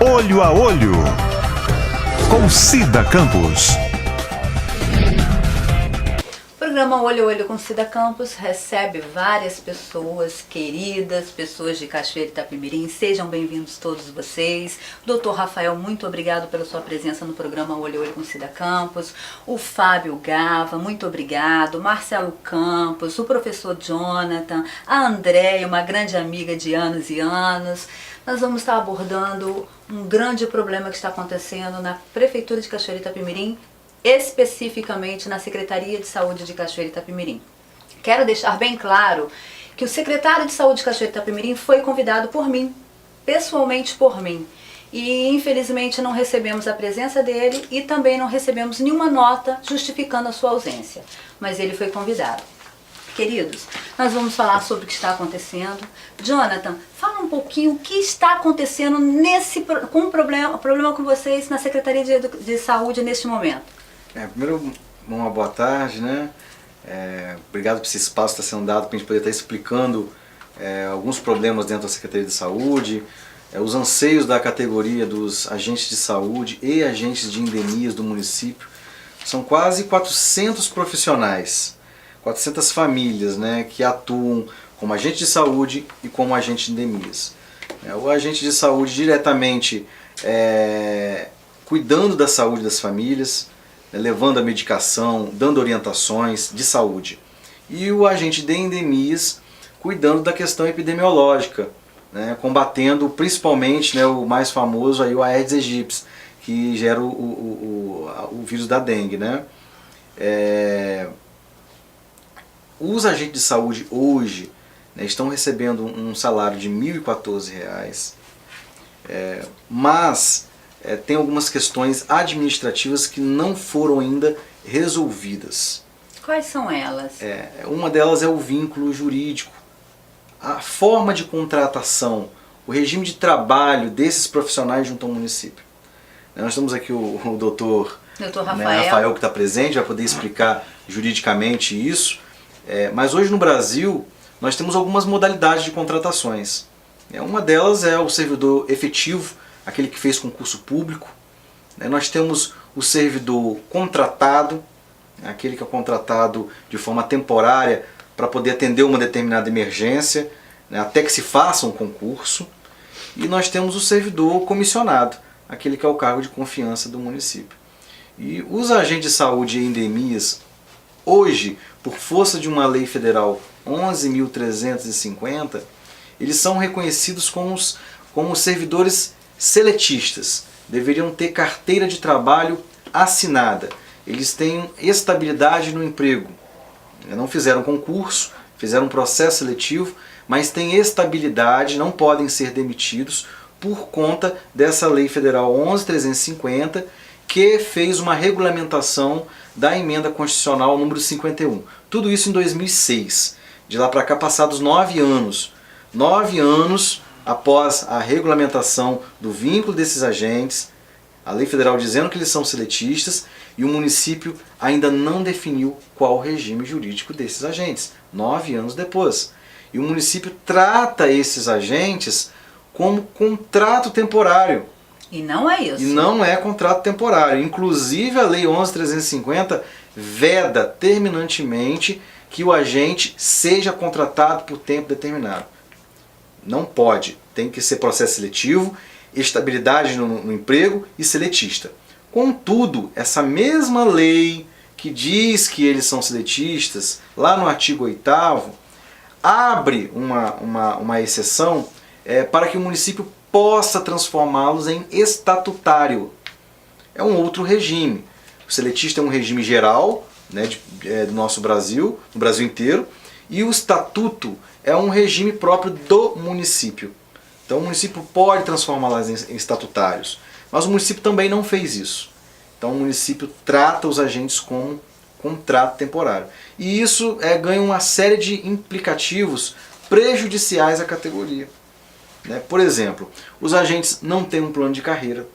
Olho a Olho, com Cida Campos. O programa Olho a Olho com Cida Campos recebe várias pessoas queridas, pessoas de Cachoeira Itapemirim. Sejam bem-vindos todos vocês. Doutor Rafael, muito obrigado pela sua presença no programa Olho a Olho com Cida Campos. O Fábio Gava, muito obrigado. Marcelo Campos, o professor Jonathan, a Andréia, uma grande amiga de anos e anos. Nós vamos estar abordando um grande problema que está acontecendo na Prefeitura de Cachoeira Itapemirim, especificamente na Secretaria de Saúde de Cachoeira Itapemirim. Quero deixar bem claro que o secretário de Saúde de Cachoeira Itapemirim foi convidado por mim, pessoalmente por mim, e infelizmente não recebemos a presença dele e também não recebemos nenhuma nota justificando a sua ausência, mas ele foi convidado. Queridos, nós vamos falar sobre o que está acontecendo. Jonathan, fala um pouquinho o que está acontecendo com o problema com vocês na Secretaria de Saúde neste momento. Primeiro, uma boa tarde, né? Obrigado por esse espaço que está sendo dado para a gente poder estar explicando alguns problemas dentro da Secretaria de Saúde, os anseios da categoria dos agentes de saúde e agentes de endemias do município. São quase 400 profissionais, 400 famílias, né, que atuam como agente de saúde e como agente de endemias. O agente de saúde diretamente cuidando da saúde das famílias, levando a medicação, dando orientações de saúde. E o agente de endemias cuidando da questão epidemiológica, né, combatendo principalmente, né, o mais famoso, aí, o Aedes aegypti, que gera o vírus da dengue. Né? Os agentes de saúde hoje, né, estão recebendo um salário de R$ 1.014, mas tem algumas questões administrativas que não foram ainda resolvidas. Quais são elas? Uma delas é o vínculo jurídico, a forma de contratação, o regime de trabalho desses profissionais junto ao município. Nós temos aqui o doutor Rafael, que está presente, vai poder explicar juridicamente isso. Mas hoje no Brasil nós temos algumas modalidades de contratações. Uma delas é o servidor efetivo, aquele que fez concurso público. Nós temos o servidor contratado, aquele que é contratado de forma temporária para poder atender uma determinada emergência, né, até que se faça um concurso. E nós temos o servidor comissionado, aquele que é o cargo de confiança do município. E os agentes de saúde e endemias, hoje, por força de uma lei federal 11.350, eles são reconhecidos como servidores seletistas. Deveriam ter carteira de trabalho assinada. Eles têm estabilidade no emprego. Não fizeram concurso, fizeram um processo seletivo, mas têm estabilidade, não podem ser demitidos por conta dessa lei federal 11.350, que fez uma regulamentação da emenda constitucional número 51. Tudo isso em 2006. De lá para cá, passados 9 anos. 9 anos após a regulamentação do vínculo desses agentes, a lei federal dizendo que eles são seletistas, e o município ainda não definiu qual o regime jurídico desses agentes. 9 anos depois. E o município trata esses agentes como contrato temporário. E não é isso. E não é contrato temporário. Inclusive a lei 11.350 veda terminantemente que o agente seja contratado por tempo determinado. Não pode. Tem que ser processo seletivo, estabilidade no emprego e seletista. Contudo, essa mesma lei que diz que eles são seletistas, lá no artigo 8º, abre uma exceção para que o município possa transformá-los em estatutário. É um outro regime. O seletista é um regime geral, né, do nosso Brasil, no Brasil inteiro, e o estatuto é um regime próprio do município. Então o município pode transformá-los em estatutários, mas o município também não fez isso. Então o município trata os agentes como contrato temporário. E isso ganha uma série de implicativos prejudiciais à categoria. Por exemplo, os agentes não têm um plano de carreira.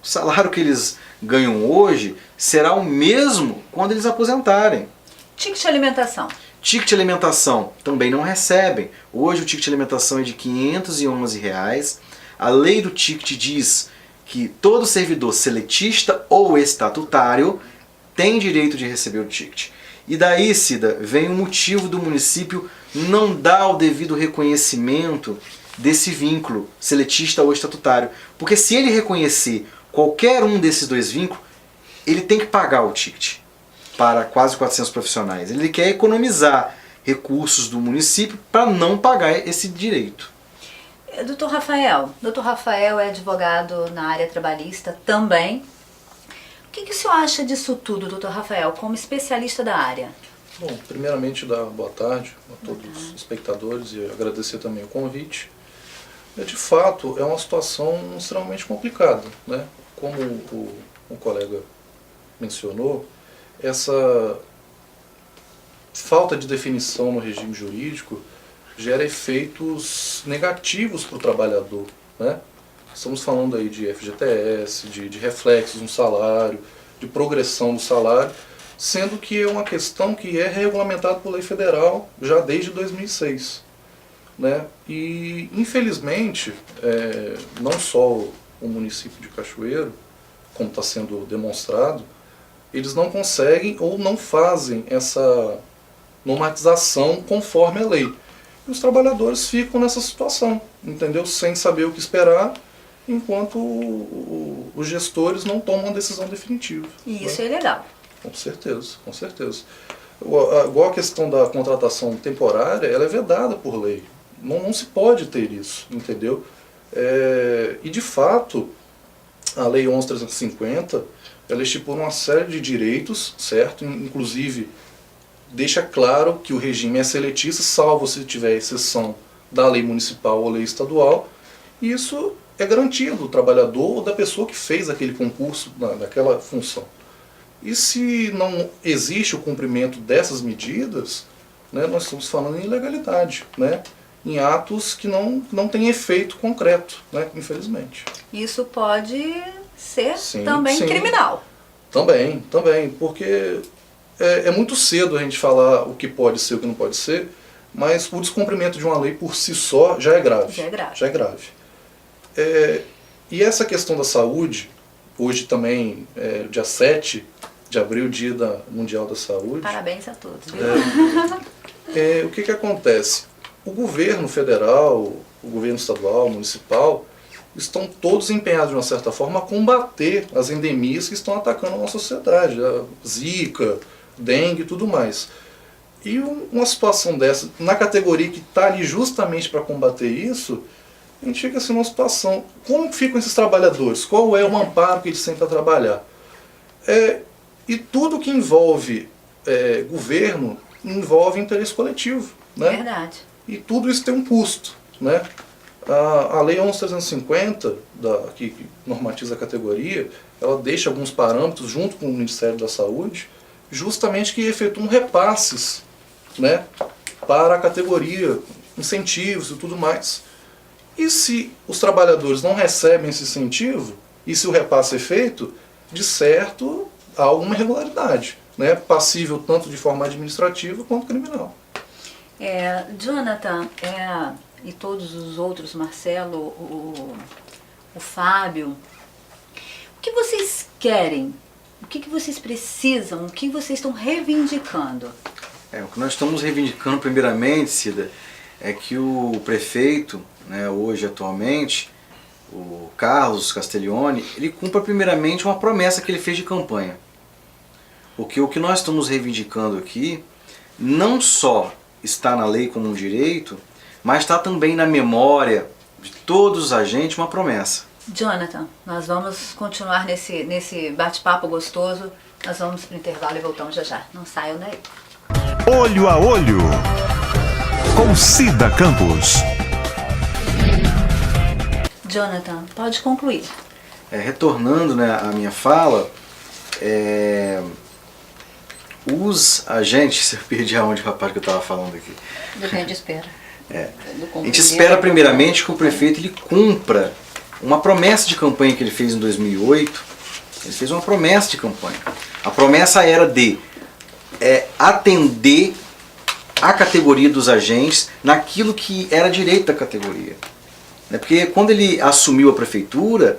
O salário que eles ganham hoje será o mesmo quando eles aposentarem. Ticket de alimentação. Ticket de alimentação também não recebem. Hoje o ticket de alimentação é de R$ 511. A lei do ticket diz que todo servidor seletista ou estatutário tem direito de receber o ticket. E daí, Cida, vem o motivo do município não dar o devido reconhecimento desse vínculo seletista ou estatutário. Porque se ele reconhecer qualquer um desses dois vínculos, ele tem que pagar o ticket para quase 400 profissionais. Ele quer economizar recursos do município para não pagar esse direito. Doutor Rafael é advogado na área trabalhista também. O que o senhor acha disso tudo, doutor Rafael, como especialista da área? Bom, primeiramente dar boa tarde a todos os espectadores e agradecer também o convite. De fato, é uma situação extremamente complicada, né? Como o colega mencionou, essa falta de definição no regime jurídico gera efeitos negativos para o trabalhador, né? Estamos falando aí de FGTS, de reflexos no salário, de progressão do salário, sendo que é uma questão que é regulamentada por lei federal já desde 2006. Né? E, infelizmente, não só o município de Cachoeiro, como está sendo demonstrado, eles não conseguem ou não fazem essa normatização conforme a lei. E os trabalhadores ficam nessa situação, entendeu? Sem saber o que esperar, enquanto os gestores não tomam uma decisão definitiva. E isso é ilegal. Com certeza, com certeza. Igual a questão da contratação temporária, ela é vedada por lei. Não se pode ter isso, entendeu? E de fato, a Lei 11.350, ela estipula uma série de direitos, certo? Inclusive, deixa claro que o regime é seletista, salvo se tiver exceção da lei municipal ou lei estadual. E isso é garantia do trabalhador ou da pessoa que fez aquele concurso naquela função. E se não existe o cumprimento dessas medidas, né, nós estamos falando em ilegalidade, né? Em atos que não têm efeito concreto, né, infelizmente. Isso pode ser Sim, também sim. criminal. Também, porque é muito cedo a gente falar o que pode ser e o que não pode ser, mas o descumprimento de uma lei por si só já é grave. Já é grave. E essa questão da saúde, hoje também, dia 7 de abril, Dia Mundial da Saúde. Parabéns a todos. Viu? O que acontece? O governo federal, o governo estadual, municipal, estão todos empenhados, de uma certa forma, a combater as endemias que estão atacando a nossa sociedade, a zika, dengue e tudo mais. E uma situação dessa, na categoria que está ali justamente para combater isso, a gente fica assim numa situação, como ficam esses trabalhadores? Qual é o amparo que eles têm para trabalhar? E tudo que envolve governo, envolve interesse coletivo. Né? Verdade. E tudo isso tem um custo. Né? A Lei 11.350, que normatiza a categoria, ela deixa alguns parâmetros junto com o Ministério da Saúde, justamente que efetuam repasses, né, para a categoria, incentivos e tudo mais. E se os trabalhadores não recebem esse incentivo, e se o repasse é feito, de certo há alguma irregularidade, né, passível tanto de forma administrativa quanto criminal. Jonathan, e todos os outros, Marcelo, o Fábio, o que vocês querem? O que vocês precisam? O que vocês estão reivindicando? O que nós estamos reivindicando primeiramente, Cida, é que o prefeito, né, hoje atualmente, o Carlos Castiglione, ele cumpra primeiramente uma promessa que ele fez de campanha. Porque o que nós estamos reivindicando aqui não só está na lei como um direito, mas está também na memória de todos os agentes uma promessa. Jonathan, nós vamos continuar nesse bate-papo gostoso. Nós vamos para o intervalo e voltamos já. Não saiam daí. Olho a Olho, com Cida Campos. Jonathan, pode concluir. Retornando, né, à minha fala, os agentes, eu perdi aonde, rapaz, que eu estava falando aqui. Do que a gente espera. A gente espera primeiramente que o prefeito ele cumpra uma promessa de campanha que ele fez em 2008. Ele fez uma promessa de campanha. A promessa era de atender a categoria dos agentes naquilo que era direito da categoria. né? Porque quando ele assumiu a prefeitura,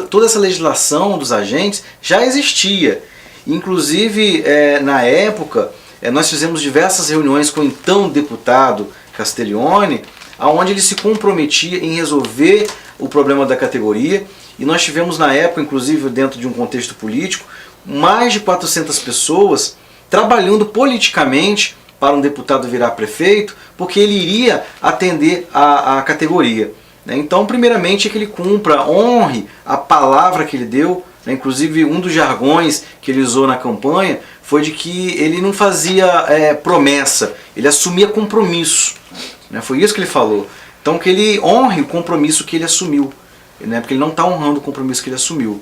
toda essa legislação dos agentes já existia. Inclusive, na época, nós fizemos diversas reuniões com o então deputado Castiglione, onde ele se comprometia em resolver o problema da categoria, e nós tivemos na época, inclusive dentro de um contexto político, mais de 400 pessoas trabalhando politicamente para um deputado virar prefeito, porque ele iria atender a categoria. Então, primeiramente, é que ele cumpra, honre a palavra que ele deu. Inclusive, um dos jargões que ele usou na campanha foi de que ele não fazia promessa, ele assumia compromisso. Foi isso que ele falou. Então, que ele honre o compromisso que ele assumiu, porque ele não está honrando o compromisso que ele assumiu.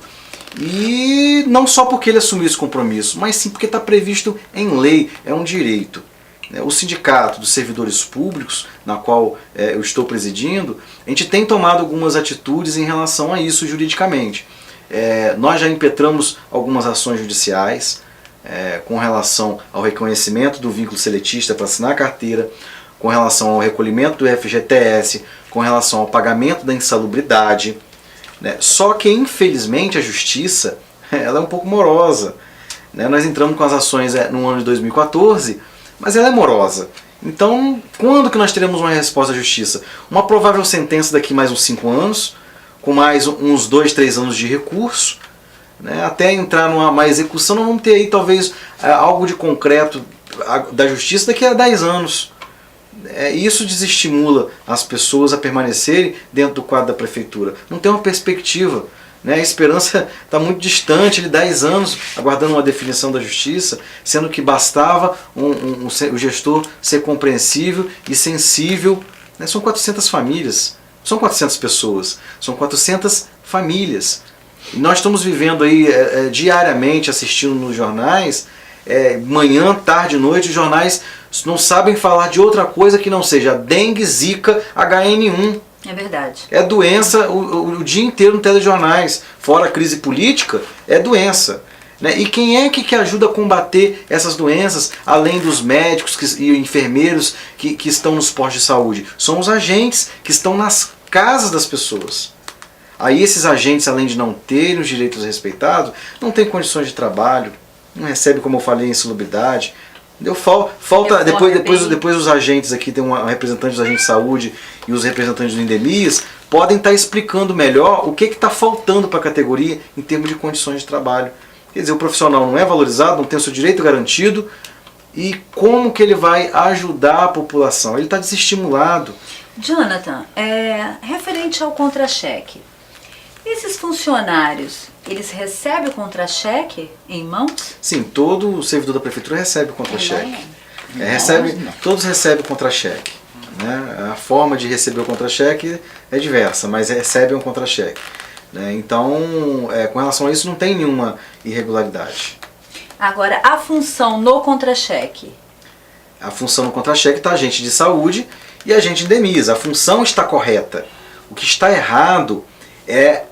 E não só porque ele assumiu esse compromisso, mas sim porque está previsto em lei, é um direito. O Sindicato dos Servidores Públicos, na qual eu estou presidindo, a gente tem tomado algumas atitudes em relação a isso juridicamente. Nós já impetramos algumas ações judiciais com relação ao reconhecimento do vínculo seletista para assinar a carteira, com relação ao recolhimento do FGTS, com relação ao pagamento da insalubridade. Só que, infelizmente, a justiça ela é um pouco morosa. Nós entramos com as ações no ano de 2014, mas ela é morosa. Então, quando que nós teremos uma resposta da justiça? Uma provável sentença daqui mais uns 5 anos, com mais uns 2, 3 anos de recurso, até entrar numa execução. Nós vamos ter aí talvez algo de concreto da justiça daqui a 10 anos. Isso desestimula as pessoas a permanecerem dentro do quadro da prefeitura. Não tem uma perspectiva. A esperança está muito distante, de 10 anos, aguardando uma definição da justiça, sendo que bastava o gestor ser compreensível e sensível. São 400 famílias, são 400 pessoas, são 400 famílias. E nós estamos vivendo aí diariamente, assistindo nos jornais, manhã, tarde, noite, os jornais não sabem falar de outra coisa que não seja dengue, zika, HN1. É verdade. É doença o dia inteiro no telejornais. Fora a crise política, é doença. E quem é que ajuda a combater essas doenças, além dos médicos e enfermeiros que estão nos postos de saúde? São os agentes que estão nas casas das pessoas. Aí esses agentes, além de não terem os direitos respeitados, não têm condições de trabalho, não recebem, como eu falei, insalubridade. Depois os agentes aqui, tem um representante dos agentes de saúde e os representantes do Endemias, podem estar explicando melhor o que está faltando para a categoria em termos de condições de trabalho. Quer dizer, o profissional não é valorizado, não tem o seu direito garantido, e como que ele vai ajudar a população? Ele está desestimulado. Jonathan, referente ao contra-cheque, esses funcionários, eles recebem o contra-cheque em mãos? Sim, todo servidor da prefeitura recebe o contra-cheque. Todos recebem o contra-cheque. A forma de receber o contra-cheque é diversa, mas recebem o contra-cheque. Então, com relação a isso, não tem nenhuma irregularidade. Agora, a função no contra-cheque? A função no contra-cheque está agente de saúde e agente indeniza. A função está correta. O que está errado é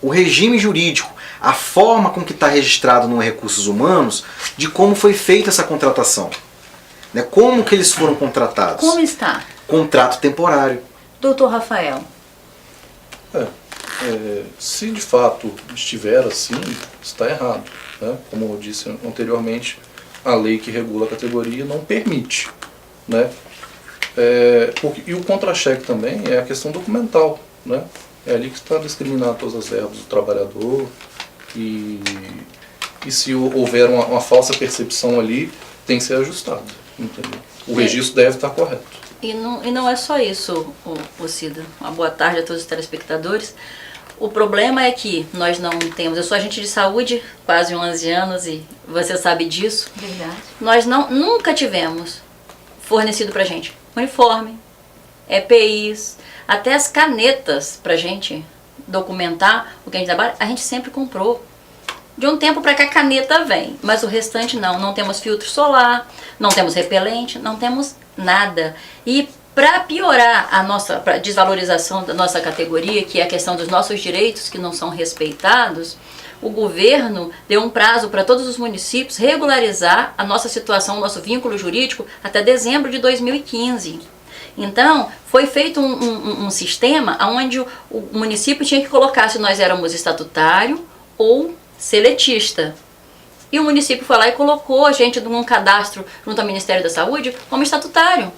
o regime jurídico, a forma com que está registrado no Recursos Humanos de como foi feita essa contratação. Como que eles foram contratados. Como está? Contrato temporário. Doutor Rafael. Se de fato estiver assim, está errado. Como eu disse anteriormente, a lei que regula a categoria não permite. E o contra-cheque também é a questão documental. É ali que está discriminado todas as verbas do trabalhador, e se houver uma falsa percepção ali, tem que ser ajustado. Entendeu? O registro deve estar correto. E não é só isso, Cida. Uma boa tarde a todos os telespectadores. O problema é que nós não temos... Eu sou agente de saúde, quase 11 anos, e você sabe disso. Verdade. Nós nunca tivemos fornecido pra gente uniforme, EPIs, até as canetas pra gente documentar o que a gente trabalha, a gente sempre comprou. De um tempo para cá a caneta vem, mas o restante não. Não temos filtro solar, não temos repelente, não temos nada. E para piorar a desvalorização da nossa categoria, que é a questão dos nossos direitos que não são respeitados, o governo deu um prazo para todos os municípios regularizar a nossa situação, o nosso vínculo jurídico até dezembro de 2015. Então, foi feito um sistema onde o município tinha que colocar se nós éramos estatutário ou seletista. E o município foi lá e colocou a gente num cadastro junto ao Ministério da Saúde como estatutário.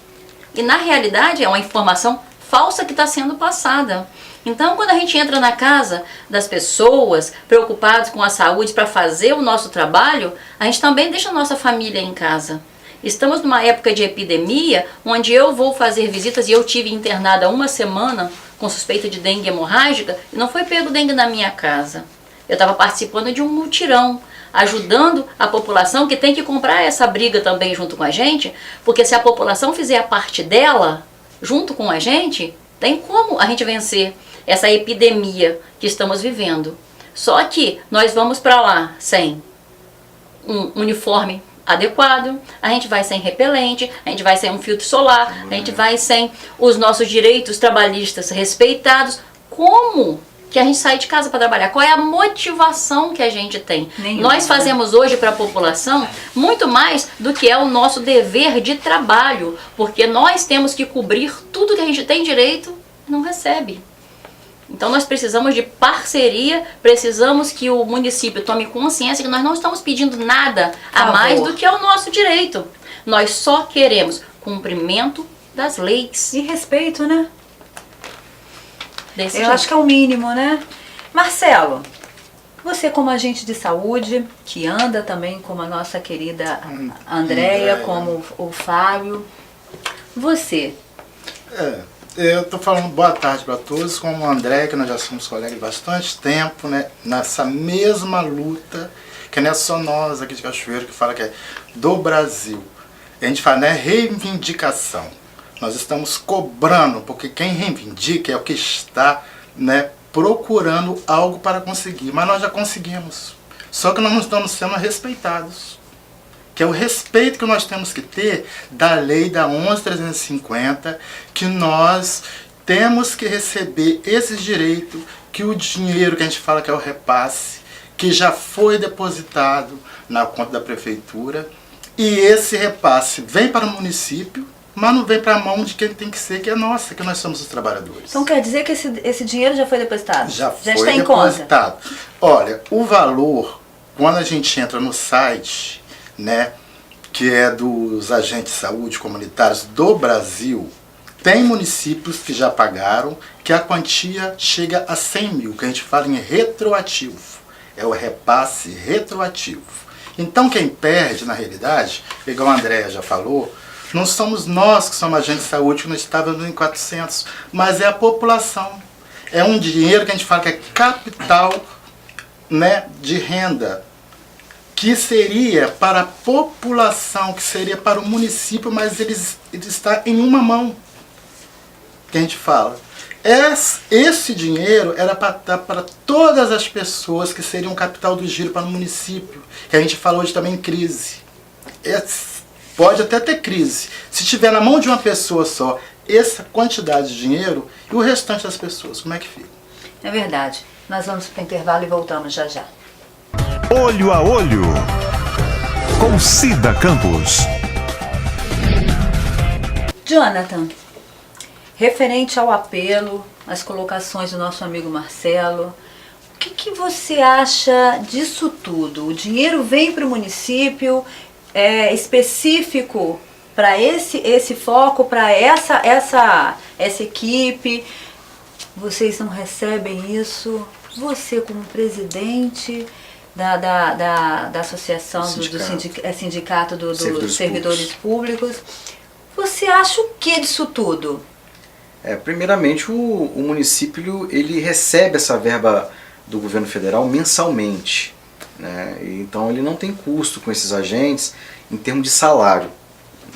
E na realidade é uma informação falsa que está sendo passada. Então, quando a gente entra na casa das pessoas preocupadas com a saúde para fazer o nosso trabalho, a gente também deixa a nossa família em casa. Estamos numa época de epidemia, onde eu vou fazer visitas e eu tive internada 1 semana com suspeita de dengue hemorrágica e não foi pego dengue na minha casa. Eu estava participando de um mutirão, ajudando a população que tem que comprar essa briga também junto com a gente, porque se a população fizer a parte dela, junto com a gente, tem como a gente vencer essa epidemia que estamos vivendo. Só que nós vamos para lá sem um uniforme adequado, a gente vai sem repelente, a gente vai sem um filtro solar, a gente vai sem os nossos direitos trabalhistas respeitados. Como que a gente sai de casa para trabalhar? Qual é a motivação que a gente tem? Nenhuma. Nós fazemos hoje para a população muito mais do que é o nosso dever de trabalho, porque nós temos que cobrir tudo que a gente tem direito e não recebe. Então nós precisamos de parceria, precisamos que o município tome consciência que nós não estamos pedindo nada a mais do que é o nosso direito. Nós só queremos cumprimento das leis. E respeito, né? Desse Eu jeito. acho que é o mínimo, né? Marcelo, você como agente de saúde, que anda também como a nossa querida Andréia, como o Fábio, você... Eu estou falando boa tarde para todos, como o André, que nós já somos colegas de bastante tempo, né, nessa mesma luta, que não é só nós aqui de Cachoeiro que fala que é do Brasil. A gente fala, né, reivindicação. Nós estamos cobrando, porque quem reivindica é o que está, né, procurando algo para conseguir. Mas nós já conseguimos. Só que nós não estamos sendo respeitados. Que é o respeito que nós temos que ter da lei da 11.350, que nós temos que receber esses direitos, que o dinheiro que a gente fala que é o repasse, que já foi depositado na conta da prefeitura, e esse repasse vem para o município, mas não vem para a mão de quem tem que ser, que é nossa, que nós somos os trabalhadores. Então quer dizer que esse dinheiro já foi depositado? Já está foi em conta? depositado. Olha, o valor, quando a gente entra no site, né, que é dos agentes de saúde comunitários do Brasil, tem municípios que já pagaram, que a quantia chega a 100 mil, que a gente fala em retroativo. É o repasse retroativo. Então quem perde, na realidade, igual a Andréia já falou, não somos nós que somos agentes de saúde, que nós estávamos em 400, mas é a população. É um dinheiro que a gente fala que é capital, né, de renda, que seria para a população, que seria para o município, mas ele está em uma mão, que a gente fala. Esse dinheiro era para dar para todas as pessoas, que seriam capital do giro para o município, que a gente fala hoje também em crise. Pode até ter crise. Se tiver na mão de uma pessoa só essa quantidade de dinheiro, e o restante das pessoas, como é que fica? É verdade. Nós vamos para o intervalo e voltamos já já. Olho a Olho, com Cida Campos. Jonathan, referente ao apelo, às colocações do nosso amigo Marcelo, o que você acha disso tudo? O dinheiro vem para o município, é específico para esse foco, para essa equipe? Vocês não recebem isso? Você como presidente da associação do sindicato dos servidores públicos, você acha o que disso tudo? Primeiramente, o município ele recebe essa verba do governo federal mensalmente, né? Então ele não tem custo com esses agentes em termos de salário.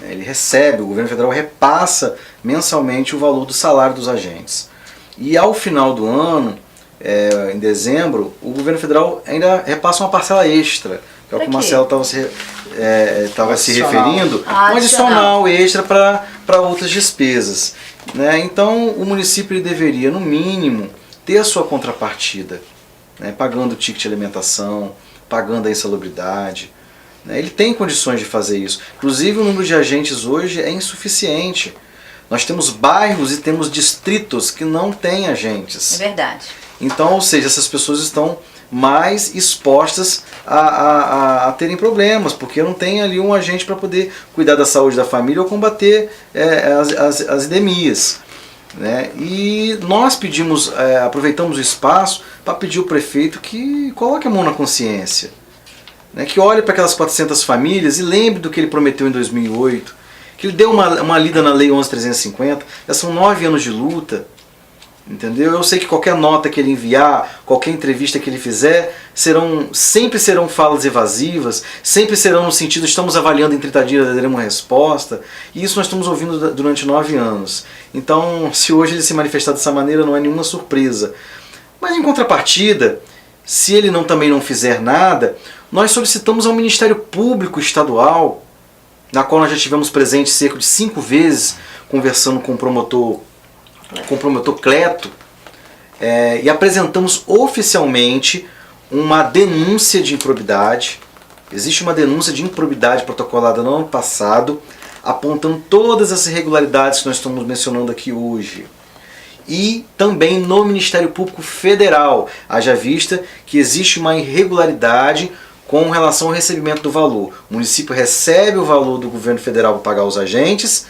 Ele recebe, o governo federal repassa mensalmente o valor do salário dos agentes. E ao final do ano, em dezembro, o governo federal ainda repassa uma parcela extra, que é o que o Marcelo estava se referindo, um adicional extra para outras despesas, né? Então o município ele deveria, no mínimo, ter a sua contrapartida, né? Pagando o ticket de alimentação, pagando a insalubridade, né? Ele tem condições de fazer isso. Inclusive o número de agentes hoje é insuficiente. Nós temos bairros e temos distritos que não têm agentes. É verdade. Então, ou seja, essas pessoas estão mais expostas a terem problemas, porque não tem ali um agente para poder cuidar da saúde da família ou combater as endemias. Né? E nós pedimos, aproveitamos o espaço para pedir ao prefeito que coloque a mão na consciência, né? Que olhe para aquelas 400 famílias e lembre do que ele prometeu em 2008, que ele deu uma lida na Lei 11.350, já são 9 anos de luta. Entendeu? Eu sei que qualquer nota que ele enviar, qualquer entrevista que ele fizer, sempre serão falas evasivas, sempre serão no sentido, estamos avaliando em 30 dias, daremos uma resposta, e isso nós estamos ouvindo durante 9 anos. Então, se hoje ele se manifestar dessa maneira, não é nenhuma surpresa. Mas em contrapartida, se ele também não fizer nada, nós solicitamos ao Ministério Público Estadual, na qual nós já tivemos presente cerca de 5 vezes, conversando com o promotor Cleto, e apresentamos oficialmente uma denúncia de improbidade. Existe uma denúncia de improbidade protocolada no ano passado, apontando todas as irregularidades que nós estamos mencionando aqui hoje. E também no Ministério Público Federal, haja vista que existe uma irregularidade com relação ao recebimento do valor. O município recebe o valor do governo federal para pagar os agentes.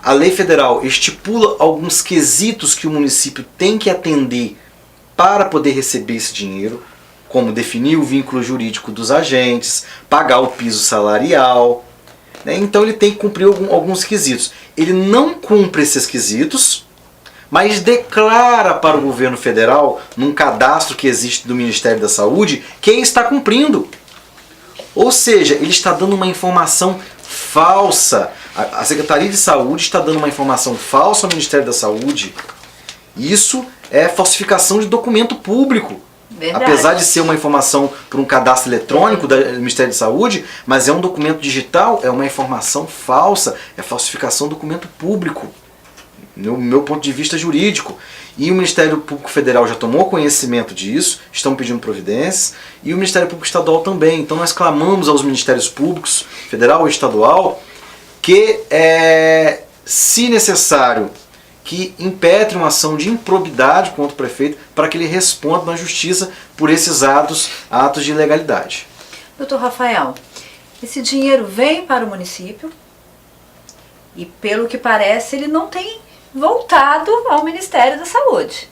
A lei federal estipula alguns quesitos que o município tem que atender para poder receber esse dinheiro, como definir o vínculo jurídico dos agentes, pagar o piso salarial. Né? Então ele tem que cumprir alguns quesitos. Ele não cumpre esses quesitos, mas declara para o governo federal, num cadastro que existe do Ministério da Saúde, quem está cumprindo. Ou seja, ele está dando uma informação falsa. A Secretaria de Saúde está dando uma informação falsa ao Ministério da Saúde. Isso é falsificação de documento público. Verdade. Apesar de ser uma informação por um cadastro eletrônico do Ministério da Saúde, mas é um documento digital, é uma informação falsa, é falsificação de documento público, no meu ponto de vista jurídico. E o Ministério Público Federal já tomou conhecimento disso, estão pedindo providências, e o Ministério Público Estadual também. Então nós clamamos aos Ministérios Públicos, federal e estadual, que, se necessário, que impetre uma ação de improbidade contra o prefeito para que ele responda na justiça por esses atos de ilegalidade. Doutor Rafael, esse dinheiro vem para o município e, pelo que parece, ele não tem voltado ao Ministério da Saúde.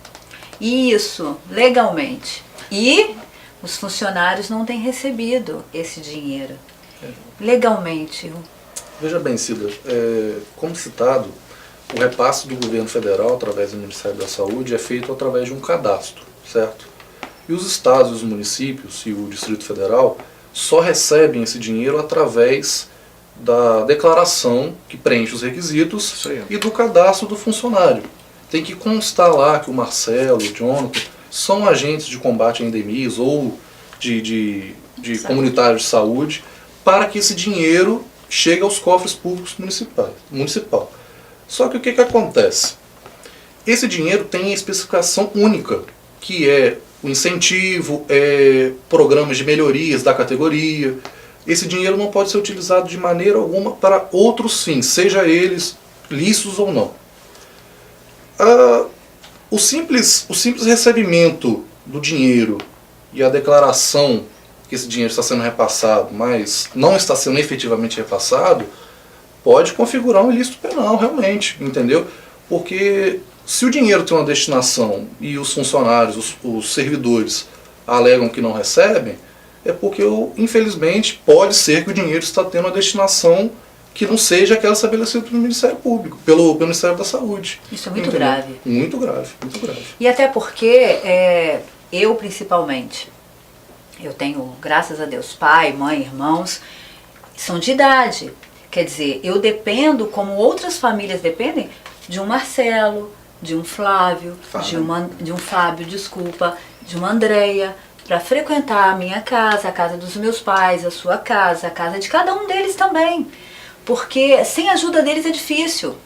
Isso, legalmente. E os funcionários não têm recebido esse dinheiro. Legalmente. Veja bem, Cida, como citado, o repasse do governo federal através do Ministério da Saúde é feito através de um cadastro, certo? E os estados, os municípios e o Distrito Federal só recebem esse dinheiro através da declaração que preenche os requisitos e do cadastro do funcionário. Tem que constar lá que o Marcelo, o Jonathan, são agentes de combate a endemias ou de comunitários de saúde, para que esse dinheiro chegue aos cofres públicos municipal. Só que o que acontece? Esse dinheiro tem a especificação única, que é o incentivo, programas de melhorias da categoria. Esse dinheiro não pode ser utilizado de maneira alguma para outros fins, seja eles lícitos ou não. O simples recebimento do dinheiro e a declaração que esse dinheiro está sendo repassado, mas não está sendo efetivamente repassado, pode configurar um ilícito penal, realmente, entendeu? Porque se o dinheiro tem uma destinação e os funcionários, os servidores, alegam que não recebem, é porque, infelizmente, pode ser que o dinheiro está tendo uma destinação que não seja aquela estabelecida pelo Ministério Público, pelo Ministério da Saúde. Isso é muito entendeu? grave. Muito grave, muito grave. E até porque eu, principalmente, eu tenho, graças a Deus, pai, mãe, irmãos, são de idade. Quer dizer, eu dependo, como outras famílias dependem, de um Marcelo, de um Flávio, de um Fábio, desculpa, de uma Andreia, para frequentar a minha casa, a casa dos meus pais, a sua casa, a casa de cada um deles também. Porque sem a ajuda deles é difícil.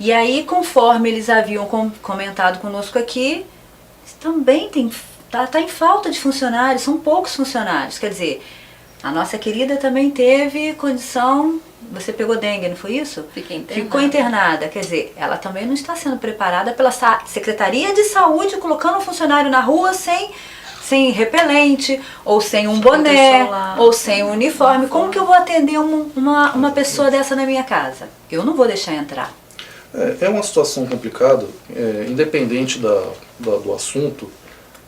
E aí, conforme eles haviam comentado conosco aqui, também tá em falta de funcionários, são poucos funcionários. Quer dizer, A nossa querida também teve condição, você pegou dengue, não foi isso? Fiquei internada. Ficou internada, quer dizer, ela também não está sendo preparada pela Secretaria de Saúde, colocando um funcionário na rua sem repelente, ou sem um boné, solar, ou sem um uniforme. Como que eu vou atender uma pessoa dessa na minha casa? Eu não vou deixar entrar. É uma situação complicada, independente do assunto.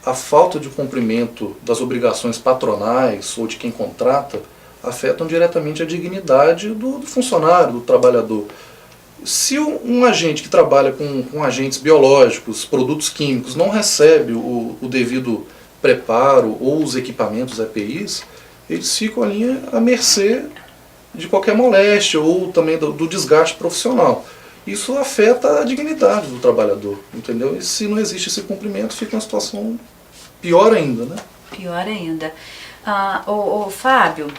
A falta de cumprimento das obrigações patronais ou de quem contrata afetam diretamente a dignidade do funcionário, do trabalhador. Se um agente que trabalha com agentes biológicos, produtos químicos, não recebe o devido preparo ou os equipamentos EPIs, eles ficam ali à mercê de qualquer moléstia ou também do desgaste profissional. Isso afeta a dignidade do trabalhador, entendeu? E se não existe esse cumprimento, fica uma situação pior ainda, né? Pior ainda. Fábio,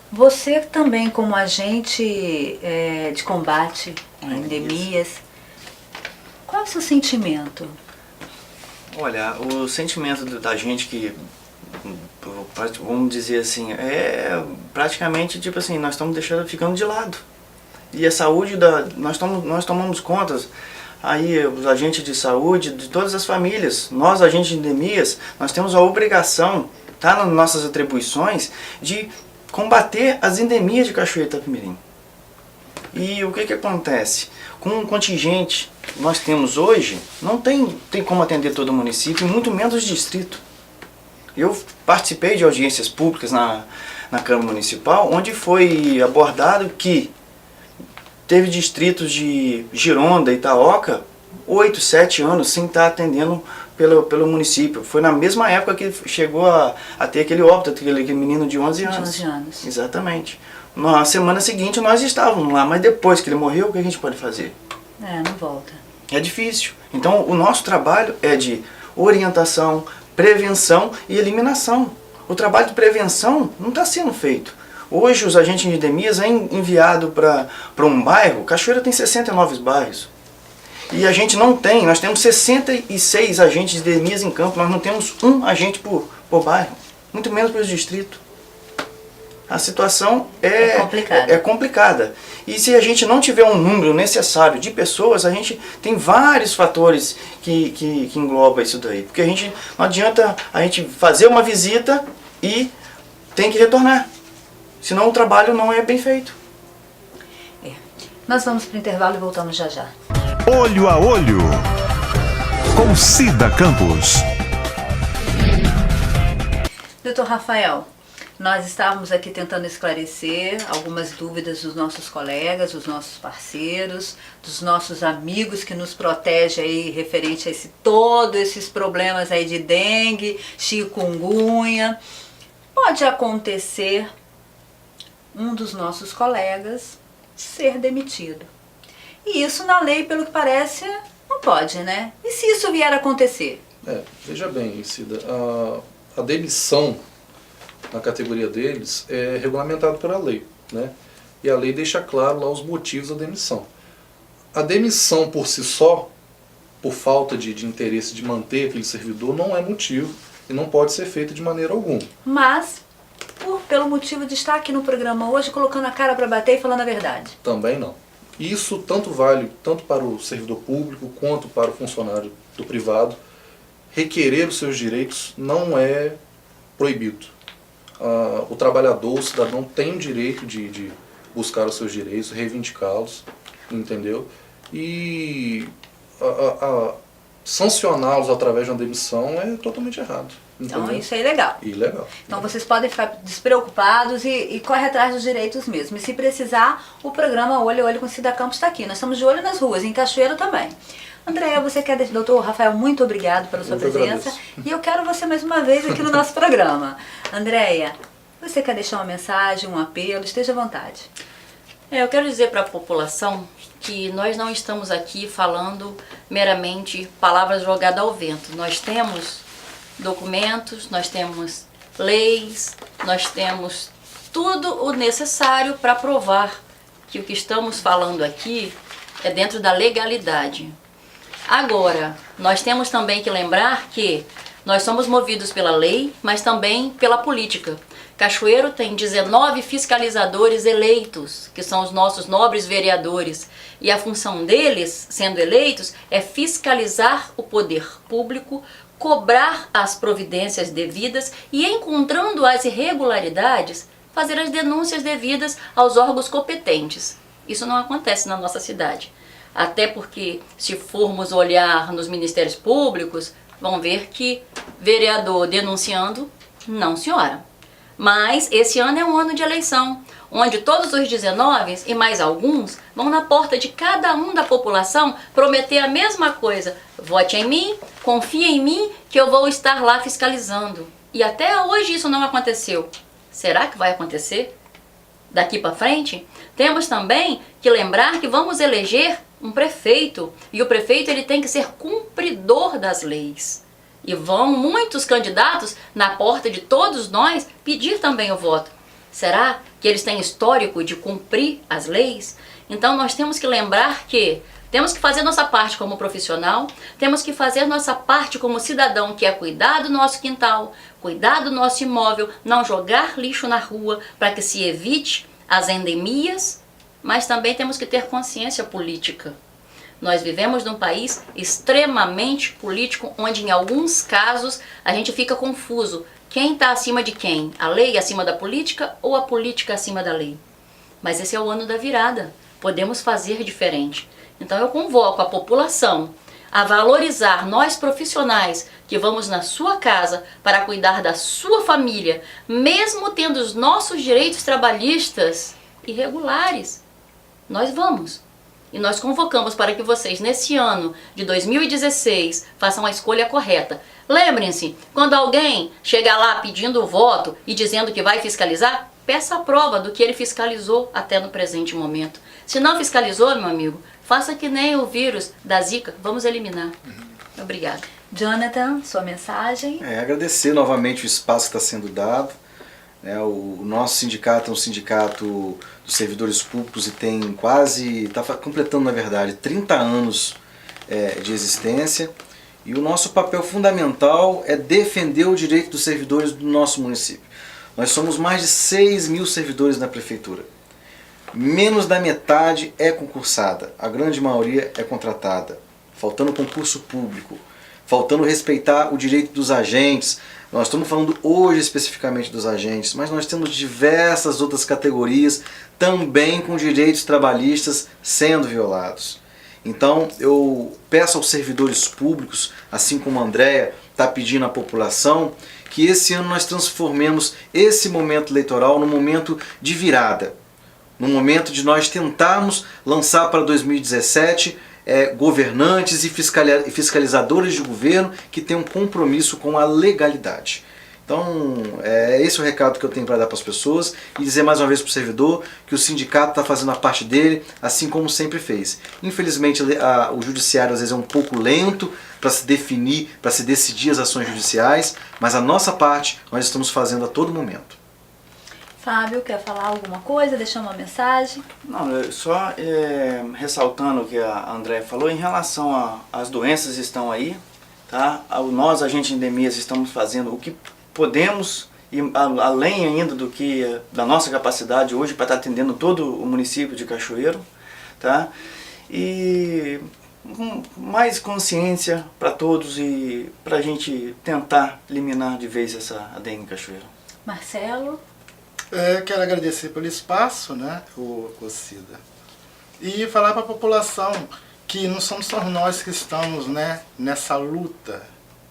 você também como agente de combate a endemias, qual é o seu sentimento? Olha, o sentimento da gente que, vamos dizer assim, é praticamente tipo assim, nós estamos ficando de lado. E a saúde, nós tomamos conta, aí os agentes de saúde, de todas as famílias, nós agentes de endemias, nós temos a obrigação, tá nas nossas atribuições, de combater as endemias de Cachoeira de Itapemirim. E o que acontece? Com o contingente que nós temos hoje, não tem como atender todo o município, e muito menos o distrito. Eu participei de audiências públicas na Câmara Municipal, onde foi abordado que teve distritos de Gironda e Itaoca 8, 7 anos sem estar atendendo pelo município. Foi na mesma época que chegou a ter aquele óbito, aquele menino de 11 anos. De 11 anos. Exatamente. Na semana seguinte nós estávamos lá, mas depois que ele morreu, o que a gente pode fazer? Não volta. É difícil. Então o nosso trabalho é de orientação, prevenção e eliminação. O trabalho de prevenção não está sendo feito. Hoje os agentes de endemias é enviado para um bairro. Cachoeira tem 69 bairros. E a gente não tem, nós temos 66 agentes de endemias em campo, nós não temos um agente por bairro, muito menos pelo distrito. A situação é complicada. E se a gente não tiver um número necessário de pessoas, a gente tem vários fatores que englobam isso daí. Porque não adianta a gente fazer uma visita e tem que retornar. Senão o trabalho não é bem feito. Nós vamos para o intervalo e voltamos já já. Olho a Olho, com Cida Campos. Doutor Rafael, nós estávamos aqui tentando esclarecer algumas dúvidas dos nossos colegas, dos nossos parceiros, dos nossos amigos que nos protegem aí referente a todos esses problemas aí de dengue, chikungunya. Pode acontecer um dos nossos colegas ser demitido. E isso na lei, pelo que parece, não pode, né? E se isso vier a acontecer? Veja bem, Cida, a demissão na categoria deles é regulamentado pela lei, né? E a lei deixa claro lá os motivos da demissão. A demissão por si só, por falta de interesse de manter aquele servidor, não é motivo e não pode ser feito de maneira alguma. Mas, pelo motivo de estar aqui no programa hoje, colocando a cara para bater e falando a verdade. Também não. Isso tanto vale tanto para o servidor público quanto para o funcionário do privado. Requerer os seus direitos não é proibido. O trabalhador, o cidadão tem o direito de buscar os seus direitos, reivindicá-los, entendeu? E sancioná-los através de uma demissão é totalmente errado. Entendeu? Então isso é ilegal. Ilegal. Então vocês podem ficar despreocupados e correr atrás dos direitos mesmo. E se precisar, o programa Olho a Olho com Cida Campos está aqui. Nós estamos de olho nas ruas, em Cachoeira também. Andréia, você quer... Doutor Rafael, muito obrigado pela sua presença. E eu quero você mais uma vez aqui no nosso programa. Andréia, você quer deixar uma mensagem, um apelo? Esteja à vontade. Eu quero dizer para a população que nós não estamos aqui falando meramente palavras jogadas ao vento. Nós temos documentos, nós temos leis, nós temos tudo o necessário para provar que o que estamos falando aqui é dentro da legalidade. Agora, nós temos também que lembrar que nós somos movidos pela lei, mas também pela política. Cachoeiro tem 19 fiscalizadores eleitos, que são os nossos nobres vereadores. E a função deles, sendo eleitos, é fiscalizar o poder público, cobrar as providências devidas e, encontrando as irregularidades, fazer as denúncias devidas aos órgãos competentes. Isso não acontece na nossa cidade. Até porque, se formos olhar nos ministérios públicos, vão ver que vereador denunciando, não, senhora. Mas esse ano é um ano de eleição, onde todos os 19 e mais alguns vão na porta de cada um da população prometer a mesma coisa. Vote em mim, confie em mim, que eu vou estar lá fiscalizando. E até hoje isso não aconteceu. Será que vai acontecer? Daqui para frente, temos também que lembrar que vamos eleger um prefeito. E o prefeito ele tem que ser cumpridor das leis. E vão muitos candidatos na porta de todos nós pedir também o voto. Será que eles têm histórico de cumprir as leis? Então nós temos que lembrar que temos que fazer nossa parte como profissional, temos que fazer nossa parte como cidadão, que é cuidar do nosso quintal, cuidar do nosso imóvel, não jogar lixo na rua para que se evite as endemias, mas também temos que ter consciência política. Nós vivemos num país extremamente político, onde em alguns casos a gente fica confuso. Quem está acima de quem? A lei acima da política ou a política acima da lei? Mas esse é o ano da virada. Podemos fazer diferente. Então eu convoco a população a valorizar nós profissionais que vamos na sua casa para cuidar da sua família, mesmo tendo os nossos direitos trabalhistas irregulares. Nós vamos. E nós convocamos para que vocês, nesse ano de 2016, façam a escolha correta. Lembrem-se, quando alguém chegar lá pedindo o voto e dizendo que vai fiscalizar, peça a prova do que ele fiscalizou até no presente momento. Se não fiscalizou, meu amigo, faça que nem o vírus da Zika, vamos eliminar. Obrigada. Jonathan, sua mensagem? Agradecer novamente o espaço que está sendo dado. O nosso sindicato é um sindicato dos servidores públicos e tem quase, está completando na verdade, 30 anos de existência. E o nosso papel fundamental é defender o direito dos servidores do nosso município. Nós somos mais de 6 mil servidores na prefeitura. Menos da metade é concursada, a grande maioria é contratada, faltando concurso público, faltando respeitar o direito dos agentes. Nós estamos falando hoje especificamente dos agentes, mas nós temos diversas outras categorias também com direitos trabalhistas sendo violados. Então eu peço aos servidores públicos, assim como a Andréia está pedindo à população, que esse ano nós transformemos esse momento eleitoral num momento de virada, num momento de nós tentarmos lançar para 2017 governantes e fiscalizadores de governo que tenham um compromisso com a legalidade. Então, esse é o recado que eu tenho para dar para as pessoas e dizer mais uma vez para o servidor que o sindicato está fazendo a parte dele, assim como sempre fez. Infelizmente, o judiciário às vezes é um pouco lento para se definir, para se decidir as ações judiciais, mas a nossa parte nós estamos fazendo a todo momento. Fábio, quer falar alguma coisa, deixar uma mensagem? Não, só ressaltando o que a André falou, em relação às doenças estão aí, tá? Nós, agentes de endemias, estamos fazendo o que podemos, e além ainda do que da nossa capacidade hoje para estar atendendo todo o município de Cachoeiro, tá? E mais consciência para todos e para a gente tentar eliminar de vez essa dengue em Cachoeiro. Marcelo? Quero agradecer pelo espaço, né, o Cida, e falar para a população que não somos só nós que estamos, né, nessa luta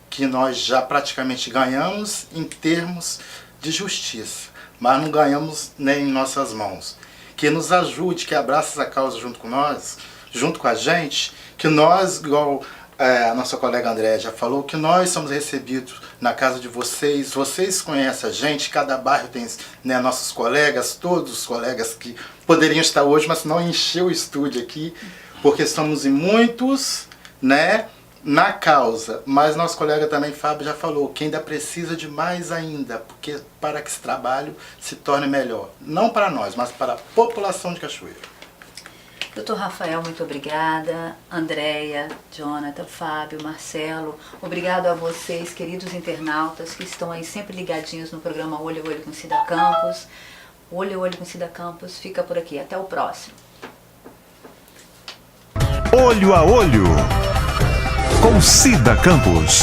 que nós já praticamente ganhamos em termos de justiça, mas não ganhamos nem em nossas mãos. Que nos ajude, que abrace essa causa junto com nós, junto com a gente, que nós, igual a nossa colega André já falou, que nós somos recebidos na casa de vocês, vocês conhecem a gente, cada bairro tem, né, nossos colegas, todos os colegas que poderiam estar hoje, mas não encheu o estúdio aqui, porque somos em muitos, né, na causa, mas nosso colega também, Fábio, já falou que ainda precisa de mais ainda, porque para que esse trabalho se torne melhor, não para nós, mas para a população de Cachoeiro. Doutor Rafael, muito obrigada. Andréia, Jonathan, Fábio, Marcelo, obrigado a vocês, queridos internautas, que estão aí sempre ligadinhos no programa Olho a Olho com Cida Campos. Olho a Olho com Cida Campos fica por aqui. Até o próximo. Olho a Olho com Cida Campos.